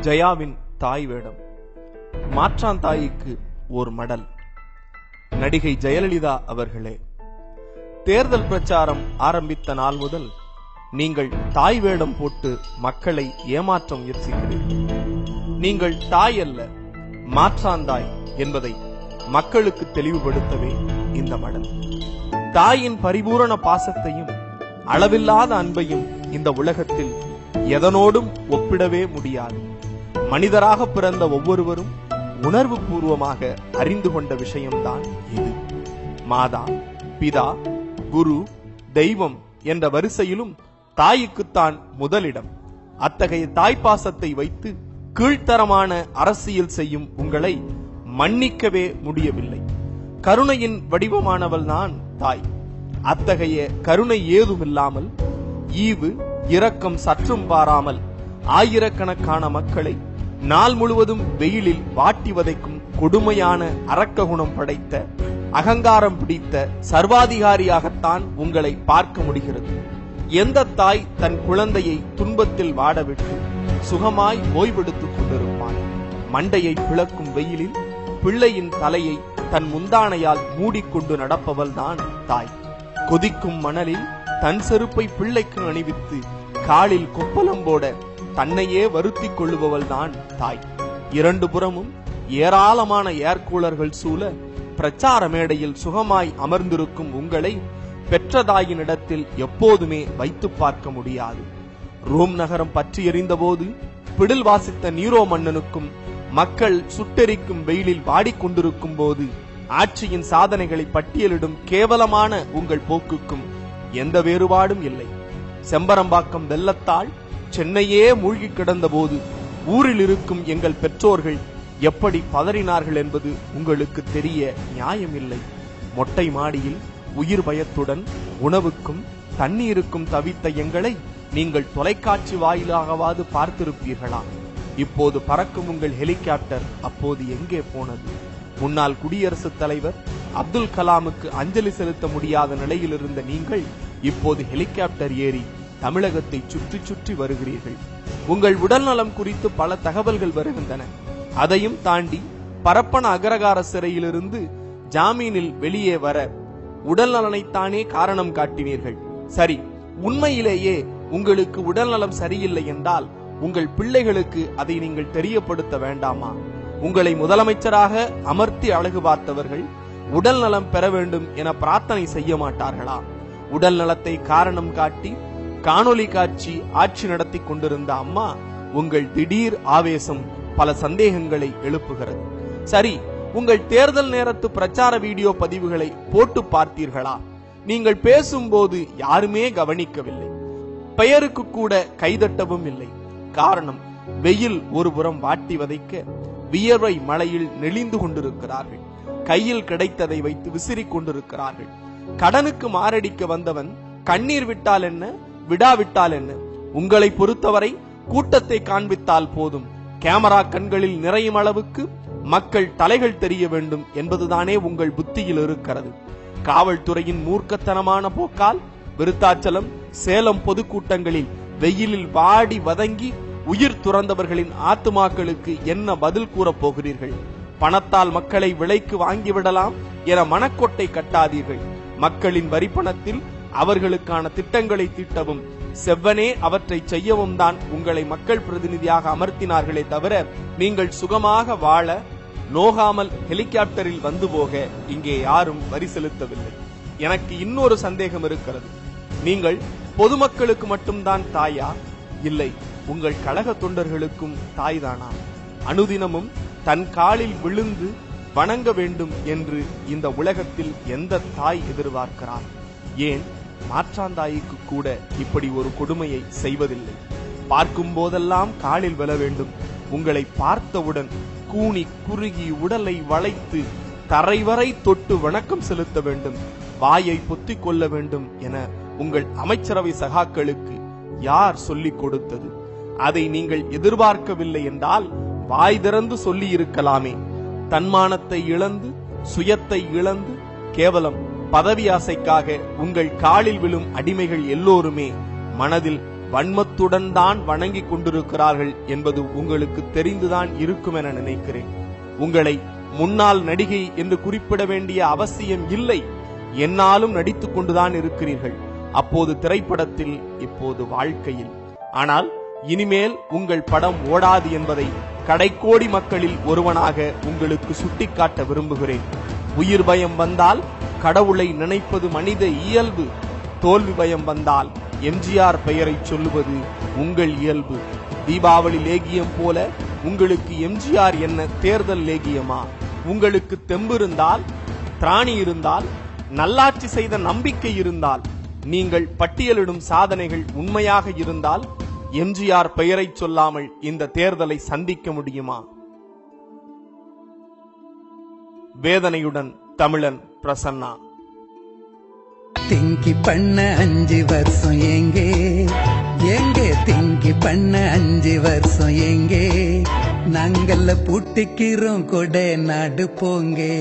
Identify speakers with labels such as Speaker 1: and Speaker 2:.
Speaker 1: ஜெயாவின் தாய் வேடம். மாற்றாந்தாய்க்கு ஓர் மடல். நடிகை ஜெயலலிதா அவர்களே, தேர்தல் பிரச்சாரம் ஆரம்பித்த நாள் முதல் நீங்கள் தாய் வேடம் போட்டு மக்களை ஏமாற்ற முயற்சிக்கிறீர்கள். நீங்கள் தாய் அல்ல, மாற்றாந்தாய் என்பதை மக்களுக்கு தெளிவுபடுத்தவே இந்த மடல். தாயின் பரிபூரண பாசத்தையும் அளவில்லாத அன்பையும் இந்த உலகத்தில் எதனோடும் ஒப்பிடவே முடியாது. மனிதராக பிறந்த ஒவ்வொருவரும் உணர்வு பூர்வமாக அறிந்து கொண்ட விஷயம்தான் இது. மாதா, பிதா, குரு, தெய்வம் என்ற வரிசையிலும் தாய்க்குத்தான் முதலிடம். அத்தகைய தாய்ப்பாசத்தை வைத்து கீழ்த்தரமான அரசியல் செய்யும் உங்களை மன்னிக்கவே முடியவில்லை. கருணையின் வடிவமானவள் தான் தாய். அத்தகைய கருணை ஏதுமில்லாமல், ஈவு இரக்கம் சற்றும் பாராமல் ஆயிரக்கணக்கான மக்களை நாள் முழுவதும் வெயிலில் வாட்டி வதைக்கும் கொடுமையான அரக்க குணம் படைத்த, அகங்காரம் பிடித்த சர்வாதிகாரியாகத்தான் உங்களை பார்க்க முடிகிறது. எந்த தாய் தன் குழந்தையை துன்பத்தில் வாடவிட்டு சுகமாய் ஓய்வெடுத்துக் கொண்டிருப்பான்? மண்டையை பிளக்கும் வெயிலில் பிள்ளையின் தலையை தன் முந்தானையால் மூடிக்கொண்டு நடப்பவள் தான் தாய். கொதிக்கும் மணலில் தன் செருப்பை பிள்ளைக்கு அணிவித்து காலில் கொப்பளம் போட தன்னையே வருத்திக் கொள்ளுபவள் தான் தாய். இரண்டு புறமும் ஏராளமான ஏர்கூலர்கள் சூழ பிரச்சார மேடையில் சுகமாய் அமர்ந்திருக்கும் உங்களை பெற்ற தாயினிடத்தில் எப்போதுமே வைத்து பார்க்க முடியாது. ரோம் நகரம் பற்றி எறிந்த போது பிடில் வாசித்த நீரோ மன்னனுக்கும் மக்கள் சுட்டெரிக்கும் வெயிலில் வாடிக்கொண்டிருக்கும் போது ஆட்சியின் சாதனைகளை பட்டியலிடும் கேவலமான உங்கள் போக்குக்கும் எந்த வேறுபாடும் இல்லை. செம்பரம்பாக்கம் வெள்ளத்தால் சென்னையே மூழ்கி கிடந்த போது ஊரில் இருக்கும் எங்கள் பெற்றோர்கள் எப்படி பதறினார்கள் என்பது உங்களுக்கு தெரிய நியாயமில்லை. மொட்டை மாடியில் உயிர் பயத்துடன் உணவுக்கும் தண்ணீருக்கும் தவித்த எங்களை நீங்கள் தொலைக்காட்சி வாயிலாகவாது பார்த்திருப்பீர்களா? இப்போது பறக்கும் உங்கள் ஹெலிகாப்டர் அப்போது எங்கே போனது? முன்னாள் குடியரசுத் தலைவர் அப்துல் கலாமுக்கு அஞ்சலி செலுத்த முடியாத நிலையில் இருந்த நீங்கள் இப்போது ஹெலிகாப்டர் ஏறி தமிழகத்தை சுற்றி சுற்றி வருகிறீர்கள். உங்கள் உடல் நலம் குறித்து பல தகவல்கள் வருகின்றன. அதையும் தாண்டி பரப்பன அகரகார சிறையிலிருந்து ஜாமீனில் வெளியே வர உடல் நலனைத்தானே காரணம் காட்டினீர்கள். சரி, உண்மையிலேயே உங்களுக்கு உடல் நலம் சரியில்லை என்றால் உங்கள் பிள்ளைகளுக்கு அதை நீங்கள் தெரியப்படுத்த வேண்டாமா? உங்களை முதலமைச்சராக அமர்த்தி அழகு பார்த்தவர்கள் உடல் நலம் பெற வேண்டும் என பிரார்த்தனை செய்ய மாட்டார்களா? உடல் நலத்தை காரணம் காட்டி காணொலி காட்சி ஆட்சி நடத்தி கொண்டிருந்த அம்மா உங்கள் திடீர் ஆவேசம் பல சந்தேகங்களை எழுப்புகிறது. சரி, உங்கள் தேர்தல் நேரத்து பிரச்சார வீடியோ பதிவுகளை போட்டு பார்த்தீர்களா? நீங்கள் பேசும்போது யாருமே கவனிக்கவில்லை. பெயருக்கு கூட கைதட்டவும் இல்லை. காரணம், வெயில் ஒருபுறம் வாட்டி வதைக்க வியர்வை மழையில் நெளிந்து கொண்டிருக்கிறார்கள். கையில் கிடைத்ததை வைத்து விசிறிக் கொண்டிருக்கிறார்கள். கடனுக்கு மாரடிக்க வந்தவன் கண்ணீர் விட்டால் என்ன, விடாவிட்டால் என்ன? உங்களை பொறுத்தவரை கூட்டத்தை காண்பித்தால் போதும். கேமரா கண்களில் நிறையும் அளவுக்கு மக்கள் தலைகள் தெரிய வேண்டும் என்பதுதானே உங்கள் புத்தியில் இருக்கிறது. காவல்துறையின் மூர்க்கத்தனமான போக்கால் விருத்தாச்சலம், சேலம் பொதுக்கூட்டங்களில் வெயிலில் வாடி வதங்கி உயிர் துறந்தவர்களின் ஆத்துமாக்களுக்கு என்ன பதில் கூறப் போகிறீர்கள்? பணத்தால் மக்களை விலைக்கு வாங்கிவிடலாம் என மனக்கொட்டை கட்டாதீர்கள். மக்களின் வரிப்பணத்தில் அவர்களுக்கான திட்டங்களை தீட்டவும் செவ்வனே அவற்றை செய்யவும் தான் உங்களை மக்கள் பிரதிநிதியாக அமர்த்தினார்களே தவிர நீங்கள் சுகமாக வாழ, நோகாமல் ஹெலிகாப்டரில் வந்து போக இங்கே யாரும் வரி செலுத்தவில்லை. எனக்கு இன்னொரு சந்தேகம் இருக்கிறது. நீங்கள் பொதுமக்களுக்கு மட்டும்தான் தாயா? இல்லை, உங்கள் கழக தொண்டர்களுக்கும் தாய்தானா? அனுதினமும் தன் காலில் விழுந்து வணங்க வேண்டும் என்று இந்த உலகத்தில் எந்த தாய் எதிர்பார்க்கிறார்? ஏன் மாற்றாந்தாய்க்கு கூட இப்படி ஒரு கொடுமையை செய்வதில்லை? பார்க்கும் போதெல்லாம் காலில் விழ வேண்டும். உங்களை பார்த்தவுடன் கூனி குறுகி உடலை வளைத்து தரைவரை தொட்டு வணக்கம் செலுத்த வேண்டும், வாயை பொத்திக் கொள்ள வேண்டும் என உங்கள் அமைச்சரவை சகாக்களுக்கு யார் சொல்லிக் கொடுத்தது? அதை நீங்கள் எதிர்பார்க்கவில்லை என்றால் வாய் திறந்து சொல்லி இருக்கலாமே. தன்மானத்தை இழந்து, சுயத்தை இழந்து, கேவலம் பதவி ஆசைக்காக உங்கள் காலில் விழும் அடிமைகள் எல்லோருமே மனதில் வன்மத்துடன் தான் வணங்கிக் கொண்டிருக்கிறார்கள் என்பது உங்களுக்கு தெரிந்துதான் இருக்கும் என நினைக்கிறேன். உங்களை முன்னாள் நடிகை என்று குறிப்பிட வேண்டிய அவசியம் இல்லை. என்னாலும் நடித்துக் கொண்டுதான் இருக்கிறீர்கள். அப்போது திரைப்படத்தில், இப்போது வாழ்க்கையில். ஆனால் இனிமேல் உங்கள் படம் ஓடாது என்பதை கடைக்கோடி மக்களில் ஒருவனாக உங்களுக்கு சுட்டிக்காட்ட விரும்புகிறேன். உயிர் பயம் வந்தால் கடவுளை நினைப்பது மனித இயல்பு. தோல்வி பயம் வந்தால் எம்ஜிஆர் பெயரை சொல்லுவது உங்கள் இயல்பு. தீபாவளி லேகியம் போல உங்களுக்கு எம்ஜிஆர் என்ன தேர்தல் லேகியமா? உங்களுக்கு தெம்பு இருந்தால், திராணி இருந்தால், நல்லாட்சி செய்த நம்பிக்கை இருந்தால், நீங்கள் பட்டியலிடும் சாதனைகள் உண்மையாக இருந்தால் எம்ஜிஆர் பெயரை சொல்லாமல் இந்த தேர்தலை சந்திக்க முடியுமா? வேதனையுடன் தமிழன் பிரசன்னா.
Speaker 2: திங்கி பண்ண 5 வருஷம் எங்கே எங்கே திங்கி பண்ண 5 வருஷம் எங்கே நாங்கள்ல பூட்டிக்கிறோம் கொடை நாடு போங்கே.